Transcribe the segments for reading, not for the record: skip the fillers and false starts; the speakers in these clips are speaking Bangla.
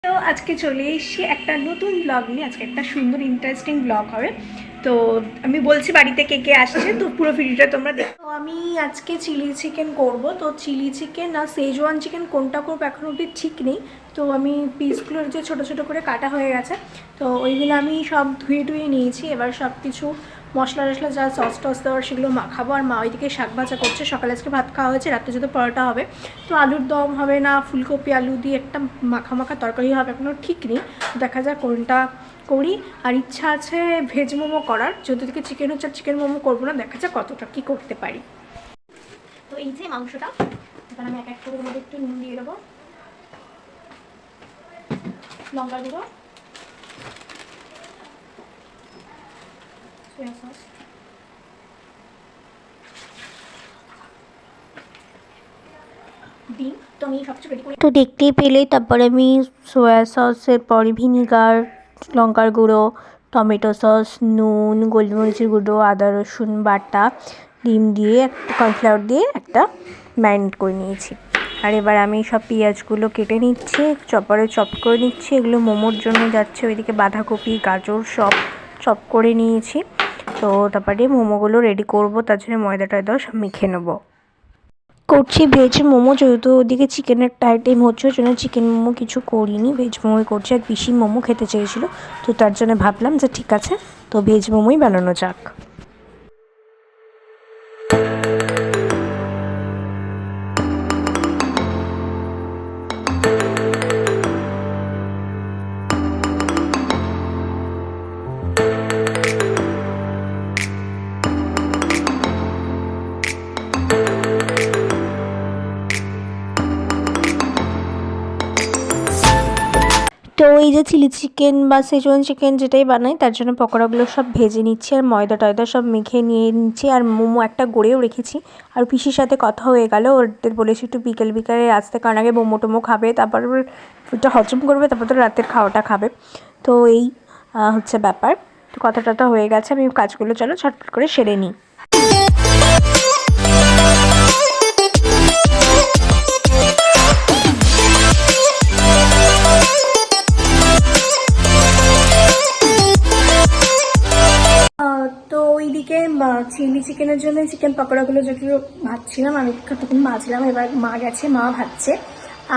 তো আজকে চলে এসেছি একটা নতুন ব্লগ নিয়ে। আজকে একটা সুন্দর ইন্টারেস্টিং ব্লগ হবে। তো আমি বলছি বাড়িতে কে কে আসছে, তো পুরো ভিডিওটা তোমরা দেখো। তো আমি আজকে চিলি চিকেন করব। তো চিলি চিকেন আর সেজওয়ান চিকেন কোনটা করবো এখন অবধি ঠিক নেই। তো আমি পিসগুলোর যে ছোটো ছোটো করে কাটা হয়ে গেছে, তো ওইগুলো আমি সব ধুয়ে নিয়েছি। এবার সব কিছু মশলা টশলা যা সস টস দেওয়ার সেগুলো মাখাবো। আর মা ওইদিকে শাক ভাজা করছে। সকালে আজকে ভাত খাওয়া হয়েছে, রাত্রে যদি পরোটা হবে। তো আলুর দম হবে না ফুলকপি আলু দিয়ে একটা মাখা মাখা তরকারি হবে, এখনও ঠিক নেই। দেখা যাক কোনটা করি। আর ইচ্ছা আছে ভেজ মোমো করার, যদি থেকে চিকেন হচ্ছে চিকেন মোমো করবো না, দেখা যাক কতটা কী করতে পারি। তো এই যে মাংসটা, এবার আমি এক করে মধ্যে একটু নুন দিয়ে দেবো, লঙ্কা গুঁড়ো, সয়া সস, দিই। তো আমি সবচেয়ে রেডি করি। তো দেখতেই পেলে তারপরে আমি সয়া সসের পরে ভিনিগার, লঙ্কার গুঁড়ো, টমেটো সস, নুন, গোলমরিচের গুঁড়ো, আদা রসুন বাটা, ডিম দিয়ে একটা কর্নফ্লাওয়ার দিয়ে একটা ম্যারিনেট করে নিয়েছি। আর এবার আমি সব পেঁয়াজগুলো কেটে নিচ্ছি, চপারে চপ করে নিচ্ছি। এগুলো মোমোর জন্য যাচ্ছে। ওইদিকে বাঁধাকপি গাজর সব চপ করে নিয়েছি। তো তারপরে মোমোগুলো রেডি করব, তার জন্য ময়দা টয়দাও সব মেখে নেবো। করছি ভেজ মোমো, যেহেতু ওদিকে চিকেনের টাইম হচ্ছে, ওই জন্য চিকেন মোমো কিছু করিনি, ভেজ মোমোই করছি। আর পিসি মোমো খেতে চেয়েছিলো, তো তার জন্য ভাবলাম যে ঠিক আছে, তো ভেজ মোমোই বানানো যাক। তো এই যে চিলি চিকেন বা সেজওয়ান চিকেন যেটাই বানাই, তার জন্য পকোড়াগুলো সব ভেজে নিচ্ছি আর ময়দা টয়দা সব মেখে নিয়ে নিচ্ছি। আর মোমো একটা গড়েও রেখেছি। আর পিসির সাথে কথা হয়ে গেল, ওদের বলেছি একটু বিকেলে আসতে, কারণ আগে মোমো টোমো খাবে, তারপর ওটা হজম করবে, তারপর তো রাতের খাওয়াটা খাবে। তো এই হচ্ছে ব্যাপার। তো কথা টথা হয়ে গেছে, আমি কাজগুলো চলো ছটফট করে সেরে নিই। তো ওইদিকে চিলি চিকেনের জন্য চিকেন পকোড়াগুলো যেগুলো ভাজছিলাম, আমি তখন ভাজলাম। এবার মা গেছে, মা ভাজছে।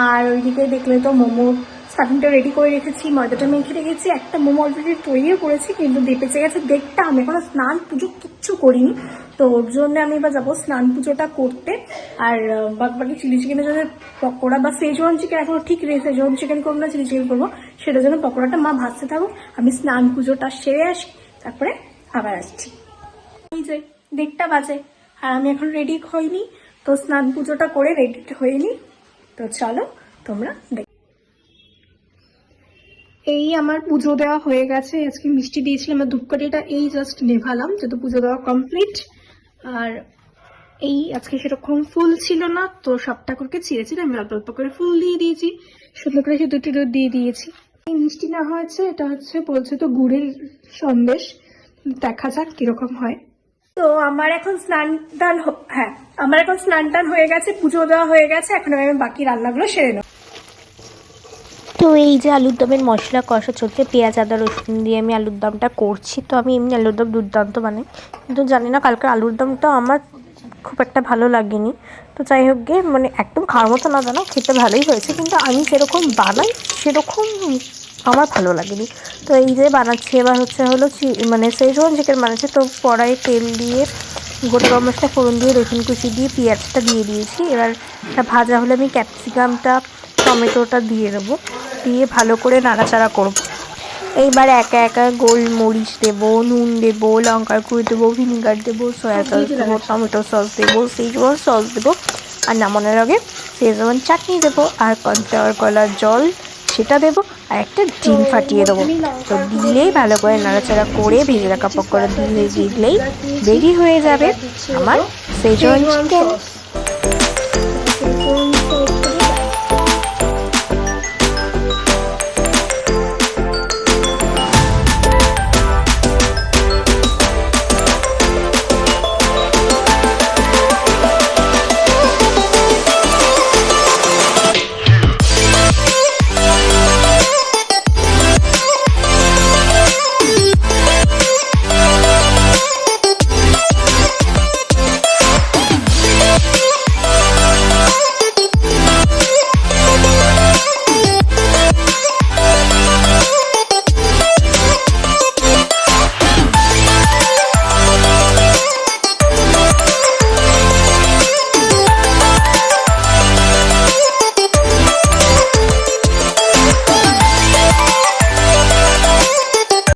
আর ওইদিকে দেখলে তো মোমো স্টাফিংটা রেডি করে রেখেছি, ময়দাটা মেখে রেখেছি। একটা মোমো অলরেডি তৈরিও করেছি, কিন্তু বেঁচে গেছে দেখটা। আমি এখনো স্নান পুজো কিচ্ছু করিনি, তো ওর জন্য আমি এবার যাবো স্নান পুজোটা করতে। আর বাকি চিলি চিকেনের জন্য পকোড়া বা সেজওয়ান চিকেন এখনো ঠিক নেই, সেজওয়ান চিকেন করবো না চিলি চিকেন করবো, সেটার জন্য পকোড়াটা মা ভাজতে থাকুক, আমি স্নান পুজোটা সেরে আসি, তারপরে আবার আসছি। এই যে 1:30 বাজে, আর আমি এখন রেডি হইনি। তো স্নান পুজোটা করে রেডি হইনি। তো চলো তোমরা দেখ। এই আমার পুজো দেওয়া হয়ে গেছে। আজকে মিষ্টি দিয়েছিলাম, আমার ধূপকাঠিটা এই জাস্ট নেভালাম, যেহেতু পুজো দেওয়া কমপ্লিট। আর এই আজকে সেরকম ফুল ছিল না, তো সব ঠাকুরকে ছিঁড়েছি, আমি অল্প অল্প করে ফুল দিয়ে দিয়েছি, সুন্দর করে সিঁদুর টিঁদুর দিয়ে দিয়েছি। এই মিষ্টি না হয়েছে, এটা হচ্ছে বলছে তো গুড়ের সন্দেশ, দেখা যাক কিরকম হয়। তো আমার এখন স্নান টান আমার এখন স্নান টান হয়ে গেছে, পুজো দেওয়া হয়ে গেছে। এখন আমি বাকি রান্নাগুলো সেরে নেব। তো এই যে আলুর দমের মশলা কষা চলছে, পেঁয়াজ আদা রসুন দিয়ে আমি আলুর দমটা করছি। তো আমি এমনি আলুর দম দুর্দান্ত বানাই, কিন্তু জানি না কালকের আলুর দমটা আমার খুব একটা ভালো লাগেনি। তো যাই হোক গে, মানে একদম খাওয়ার মতো না জানো, খেতে ভালোই হয়েছে, কিন্তু আমি যেরকম বানাই সেরকম আমার ভালো লাগেনি। তো এই যে বানাচ্ছি এবার হলো মানে সেজওয়ান চিকেন বানাচ্ছি। তো কড়াইয়ে তেল দিয়ে গোটা গরম মশলা ফোড়ন দিয়ে রসুন কুচি দিয়ে পেঁয়াজটা দিয়ে দিয়েছি। এবার এটা ভাজা হলে আমি ক্যাপসিকামটা টমেটোটা দিয়ে দেবো, দিয়ে ভালো করে নাড়াচাড়া করব। এইবার একা একা গোলমরিচ দেবো, নুন দেবো, লঙ্কার গুঁড়ো দেবো, ভিনিগার দেবো, সয়া সস দেবো, টমেটো সস দেবো, সেজওয়ান সস দেবো, আর নামানোর আগে সেজওয়ান চাটনি দেবো, আর কর্নফ্লাওয়ার গলার জল সেটা দেবো, আর একটা ডিম ফাটিয়ে দেবো। তো দিলেই ভালো করে নাড়াচাড়া করে ভেজে রাখা পকোড়া দিয়ে দিলেই রেডি হয়ে যাবে আমার সেজওয়ান চিকেন।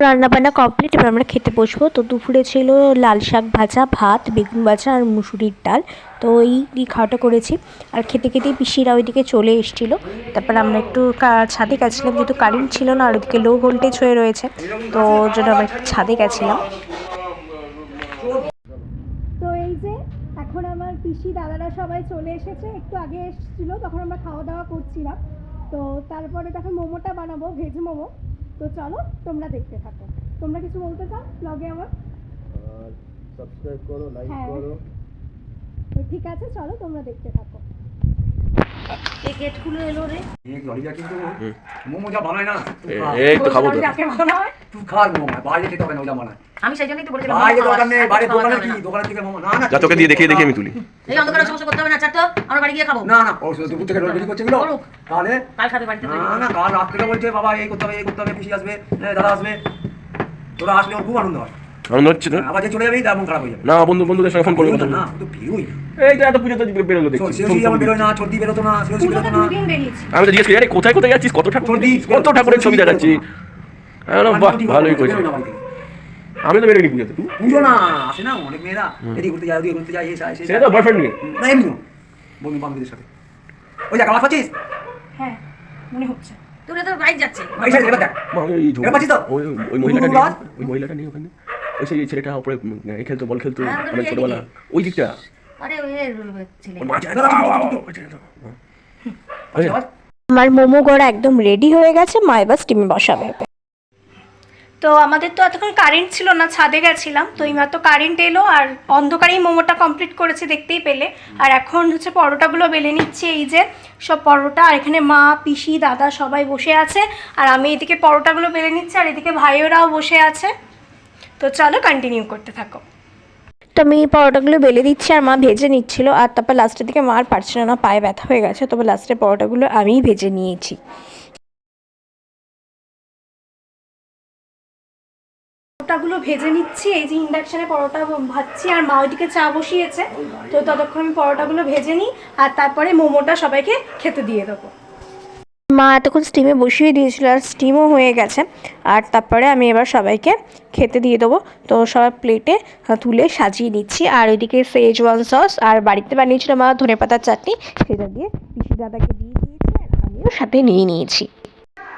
রান্নাবান্না কমপ্লিট, এবার আমরা খেতে বসবো। তো দুপুরে ছিল লাল শাক ভাজা, ভাত, বেগুন ভাজা আর মুসুরির ডাল। তো এই খাওয়াটা করেছি। আর খেতে খেতেই পিসিরা ওইদিকে চলে এসেছিল। তারপর আমরা একটু ছাদে গেছিলাম, যেহেতু কারেন্ট ছিল না আর ওইদিকে লো ভোল্টেজ হয়ে রয়েছে, তো ওর জন্য আমরা একটু ছাদে গেছিলাম। তো এই যে এখন আমার পিসি দাদারা সবাই চলে এসেছে, একটু আগে এসেছিল, তখন আমরা খাওয়া দাওয়া করছিলাম। তো তারপরে তখন মোমোটা বানাবো, ভেজ মোমো। তো চলো তোমরা দেখতে থাকো। তোমরা কিছু বলতে চাও ব্লগে আমার? সাবস্ক্রাইব করো, লাইক করো। তো ঠিক আছে, চলো তোমরা দেখতে থাকো। এই গেট খুলে এলো রে। এই লরিটা কিন্তু মোমো যা বানায় না, এই তো খাবো তো। যাকে বানা হয় তুই খাওয়ার মোমো বাইরে খেতে হবে না, ওইটা বানায়। আমি সেই জন্যই তো বলেছিলাম বাইরে দোকান নেই, বাইরে দোকানে কি দোকানের থেকে মোমো না না। যা তোকে দিয়ে দেখিয়ে দেখিয়ে আমি তুলি। এই অন্ধকারে সমস্যা করতে হবে না, চারটো আমরা বাড়ি গিয়ে খাবো। না না, ও শুধু দুপুর থেকে রোল করছে এগুলো। তাহলে কাল খাবে বাড়িতে। না না, কাল রাত থেকে বলছে বাবা এই করতে হবে, এই করতে হবে, পিসি আসবে, দাদা আসবে। তোরা আসলে ওর খুব আনন্দ হয়। আনন্দ হচ্ছে তো? আবার যে চলে যাবে তার মন খারাপ হয়ে যাবে। না বন্ধুদের সঙ্গে ফোন করবো কথা না, তো বেরোই না। এই তো এত পুজো তো বেরোলো দেখছি। সেও যেমন বেরোয় না, ছোটদি বেরোতো না, সেও বেরোতো না। দুদিন বেরিয়েছি। আমি তো জিজ্ঞেস করি আরে কোথায় কোথায় যাচ্ছিস, কত ঠাকুরের ছবি দেখাচ্ছি। আমি বললাম বাহ ভালোই করেছি। আমি তো বেরোনি পুজোতে। পুজো না, আসে না অনেক মেয়েরা, এদিকে ঘুরতে যায়, ওদিকে ঘুরতে যায়, এই সে তো বয়ফ্রেন্ড নিয়ে। না এমনিও বন্ধু বান্ধবীদের সাথে। ওই দেখ, আওয়াজ পাচ্ছিস? হ্যাঁ মনে হচ্ছে। তোরা তো বাইক যাচ্ছে। এই সাইড এবার দেখ। এবার পাচ্ছিস তো? ওই মহিলাটা নিয়ে ওখানে ওই সেই ছেলেটা উপরে খেলতো, বল খেলতো অনেক ছোটবেলা, ওই দিকটা। আরে ওই ছেলে। আমার মোমো গড়া একদম রেডি হয়ে গেছে, মা এবার স্টিমে বসাবে। তো আমাদের তো এতক্ষণ কারেন্ট ছিল না, ছাদে গেছিলাম, তো এইমাত্র কারেন্ট এলো আর অন্ধকারেই মোমোটা কমপ্লিট করেছে, দেখতেই পেলে। আর এখন হচ্ছে পরোটাগুলো বেলে নিচ্ছে, এই যে সব পরোটা। আর এখানে মা, পিসি, দাদা সবাই বসে আছে, আর আমি এদিকে পরোটাগুলো বেলে নিচ্ছি, আর এদিকে ভাইয়েরাও বসে আছে। তো চলো কন্টিনিউ করতে থাকো। তো আমি পরোটাগুলো বেলে দিচ্ছি আর মা ভেজে নিচ্ছিল। আর তারপর লাস্টের দিকে মা আর পারছিল না, পায়ে ব্যথা হয়ে গেছে, তবে লাস্টের পরোটাগুলো আমিই ভেজে নিয়েছি। পরোটাগুলো ভেজে নিচ্ছি, এই যে ইন্ডাকশানে পরোটা ভাজছি, আর মা ওইদিকে চা বসিয়েছে। তো ততক্ষণ আমি পরোটাগুলো ভেজে নিই, আর তারপরে মোমোটা সবাইকে খেতে দিয়ে দেবো। মা এতক্ষণ স্টিমে বসিয়ে দিয়েছিল আর স্টিমও হয়ে গেছে। আর তারপরে আমি এবার সবাইকে খেতে দিয়ে দেবো। তো সবাই প্লেটে তুলে সাজিয়ে নিচ্ছি। আর ওইদিকে শেজওয়ান সস আর বাড়িতে বানিয়েছিল মা ধনেপাতার চাটনি, সেটা দিয়ে পিসি দাদাকে দিয়ে দিয়েছি আর আমিও সাথে নিয়ে নিয়েছি।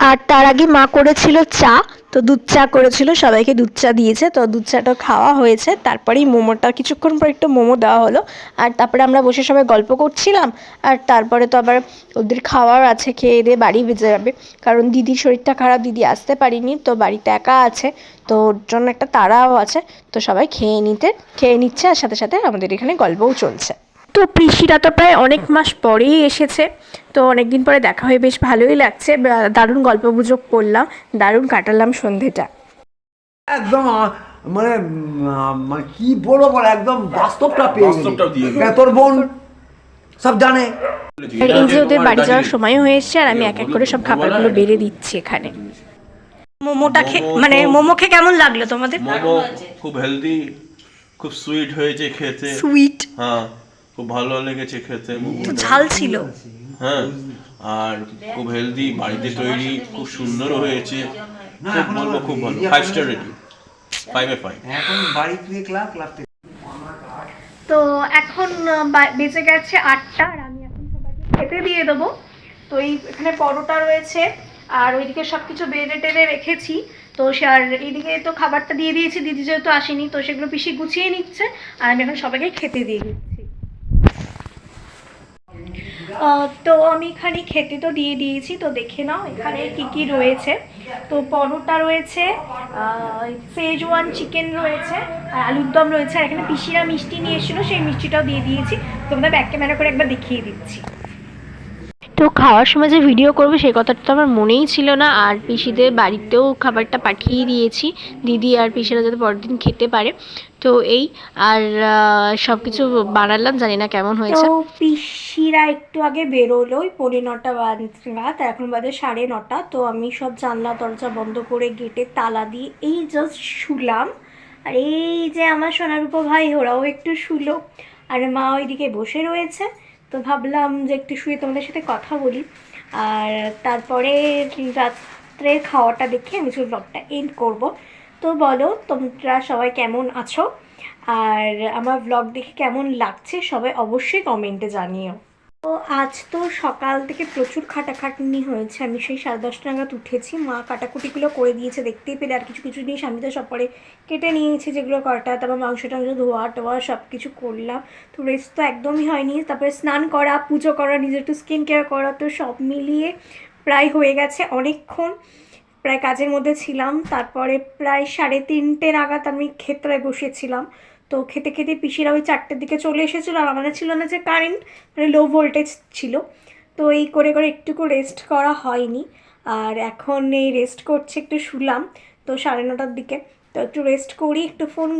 আর তার আগে মা করেছিল চা, তো দুধ চা করেছিল, সবাইকে দুধ চা দিয়েছে। তো দুধ চাটা খাওয়া হয়েছে, তারপরেই মোমোটা কিছুক্ষণ পর একটু মোমো দেওয়া হলো। আর তারপরে আমরা বসে সবাই গল্প করছিলাম। আর তারপরে তো আবার ওদের খাওয়ার আছে, খেয়ে দিয়ে বাড়ি বেজে যাবে, কারণ দিদির শরীরটা খারাপ, দিদি আসতে পারিনি, তো বাড়িতে একা আছে, তো ওর জন্য একটা তাড়াও আছে। তো সবাই খেয়ে নিচ্ছে, আর সাথে সাথে আমাদের এখানে গল্পও চলছে। তো পিসিরা তো প্রায় অনেক মাস পরেই এসেছে, তো অনেকদিন পরে দেখা হয়ে বেশ ভালোই লাগছে। দারুণ গল্প গুজব করলাম, দারুণ কাটালাম সন্ধেটা। একদম মানে মানে কি বলবো বল, একদম বাস্তবটা পেয়ে গেলি। তোর বোন সব জানে। এই যে ওদের বাড়ি যাওয়ার সময় হয়ে এসছে, আর আমি এক এক করে সব খাবারগুলো বেড়ে দিচ্ছি এখানে। মোমোটা মানে মোমো খেয়ে কেমন লাগলো তোমাদের? মোমো খুব হেলদি, খুব সুইট হয়েছে খেতে। সুইট? হ্যাঁ, খুব ভালো লেগেছে খেতে। তো ঝাল ছিল। হ্যাঁ, আর খুব হেলদি, বাড়িতে তৈরি, খুব সুন্দর হয়েছে। খুব বলবো খুব ভালো, 5 স্টার রেটিং, 5 এ 5। এখন বাড়ি তুই ক্লাস তো এখন বেজে গেছে 8টা, আর আমি এখন সবাইকে খেতে দিয়ে দেবো। তো এখানে পরোটা রয়েছে, আর ওইদিকে সব কিছু বেড়ে টেড়ে রেখেছি। তো সে আর এইদিকে তো খাবারটা দিয়ে দিয়েছি, দিদি যেহেতু আসেনি, তো সেগুলো পিসি গুছিয়ে নিচ্ছে, আর আমি এখন সবাইকে খেতে দিয়ে দিচ্ছি। তো আমি এখানে খেতে তো দিয়ে দিয়েছি, তো দেখে নাও এখানে কি কি রয়েছে। তো পরোটা রয়েছে, শেজওয়ান চিকেন রয়েছে, আর আলুর দম রয়েছে, আর এখানে পিসিরা মিষ্টি নিয়ে এসেছিলো, সেই মিষ্টিটাও দিয়ে দিয়েছি। তোমাদের ব্যাক ক্যামেরা করে একবার দেখিয়ে দিচ্ছি। তো খাওয়ার সময় যে ভিডিও করবো সেই কথাটা তো আমার মনেই ছিল না। আর পিসিদের বাড়িতেও খাবারটা পাঠিয়ে দিয়েছি, দিদি আর পিসিরা যাতে পরের দিন খেতে পারে। তো এই আর সব কিছু বানালাম, জানি না কেমন হয়েছে। তো পিসিরা একটু আগে বেরোলো, ওই 9:45 বাজে, এখন বাজে 9:30। তো আমি সব জানলা দরজা বন্ধ করে গেটে তালা দিয়ে এই জাস্ট শুলাম। আর এই যে আমার সোনারূপা ভাই, ওরাও একটু শুলো, আর মা ওইদিকে বসে রয়েছে। তো ভাবলাম যে একটু শুয়ে তোমাদের সাথে কথা বলি, আর তারপরে রাত্রের খাওয়াটা দেখে আমি ব্লগটা এন্ড করব। তো বলো তোমরা সবাই কেমন আছো, আর আমার ব্লগ দেখে কেমন লাগছে সবাই অবশ্যই কমেন্টে জানিও। তো আজ তো সকাল থেকে প্রচুর খাটাখাটনি হয়েছে। আমি সেই 10:30 নাগাদ উঠেছি, মা কাটাকুটিগুলো করে দিয়েছে দেখতেই পেলে। আর কিছু কিছু জিনিস আমি তো সব পরে কেটে নিয়েছি যেগুলো কাটা, তারপর মাংস টাংস ধোয়া টোয়া সব কিছু করলাম। তো রেস্ট তো একদমই হয়নি, তারপরে স্নান করা, পুজো করা, নিজের একটু স্কিন কেয়ার করা, তো সব মিলিয়ে প্রায় হয়ে গেছে অনেকক্ষণ, প্রায় কাজের মধ্যে ছিলাম। তারপরে প্রায় 3:30 নাগাদ আমি খেতে বসেছিলাম। তো খেতে খেতে পিসিরা ওই 4টের দিকে চলে এসেছিলো, আর আমাদের ছিল না যে কারেন্ট, মানে লো ভোল্টেজ ছিল। তো এই করে করে একটুকু রেস্ট করা হয়নি, আর এখন এই রেস্ট করছে, একটু শুলাম। তো 9:30টার দিকে তো একটু রেস্ট করি, একটু ফোন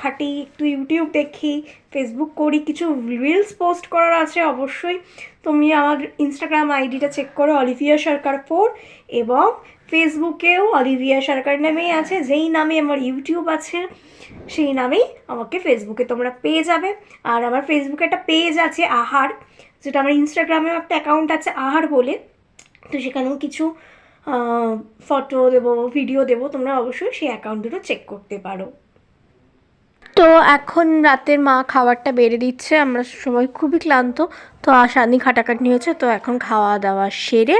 ঘাঁটি, একটু ইউটিউব দেখি, ফেসবুক করি, কিছু রিলস পোস্ট করার আছে অবশ্যই। তুমি আমার ইনস্টাগ্রাম আইডিটা চেক করো, অলিভিয়া সরকার 4, এবং ফেসবুকেও অলিভিয়া সরকার নামেই আছে, যেই নামে আমার ইউটিউব আছে সেই নামেই আমাকে ফেসবুকে তোমরা পেয়ে যাবে। আর আমার ফেসবুকে একটা পেজ আছে আহার, যেটা আমার ইনস্টাগ্রামেও একটা অ্যাকাউন্ট আছে আহার বলে, তো সেখানেও কিছু ফটো দেবো, ভিডিও দেবো, তোমরা অবশ্যই সেই অ্যাকাউন্ট দুটো চেক করতে পারো। তো এখন রাতের মা খাবারটা বেড়ে দিচ্ছে, আমরা সবাই খুবই ক্লান্ত। তো সারাদিন খাটাখাটনি হয়েছে, তো এখন খাওয়া দাওয়া সেরে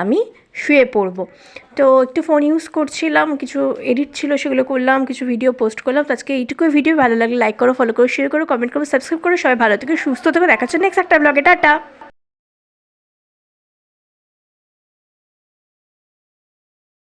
আমি শুয়ে পড়বো। তো একটু ফোন ইউজ করছিলাম, কিছু এডিট ছিল সেগুলো করলাম, কিছু ভিডিও পোস্ট করলাম। তো আজকে এইটুকুই ভিডিও, ভালো লাগলে লাইক করো, ফলো করো, শেয়ার করো, কমেন্ট করো, সাবস্ক্রাইব করো। সবাই ভালো থেকে সুস্থ থেকে দেখাচ্ছে নেক্সট একটা ব্লগে। টাটা।